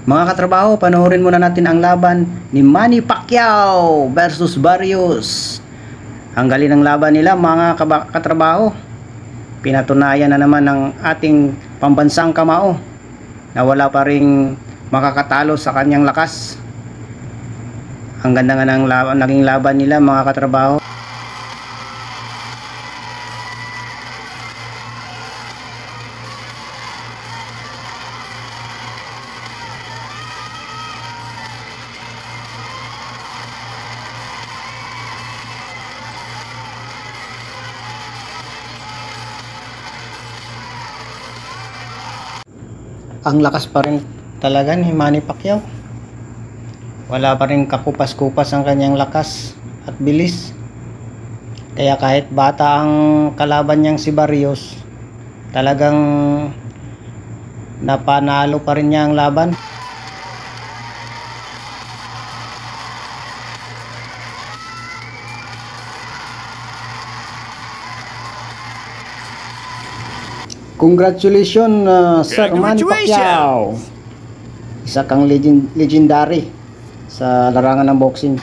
Mga katrabaho, panoorin muna natin ang laban ni Manny Pacquiao versus Barrios. Ang galing ng laban nila mga katrabaho. Pinatunayan na naman ng ating pambansang kamao na wala pa ring makakatalo sa kanyang lakas. Ang ganda nga ng naging laban nila mga katrabaho. Ang lakas pa rin talaga ni Manny Pacquiao. Wala pa rin kakupas-kupas ang kanyang lakas at bilis. Kaya kahit bata ang kalaban niyang si Barrios, talagang napanalo pa rin niya ang laban. Congratulations, Sir Manny Pacquiao. Isa kang legendary sa larangan ng boxing.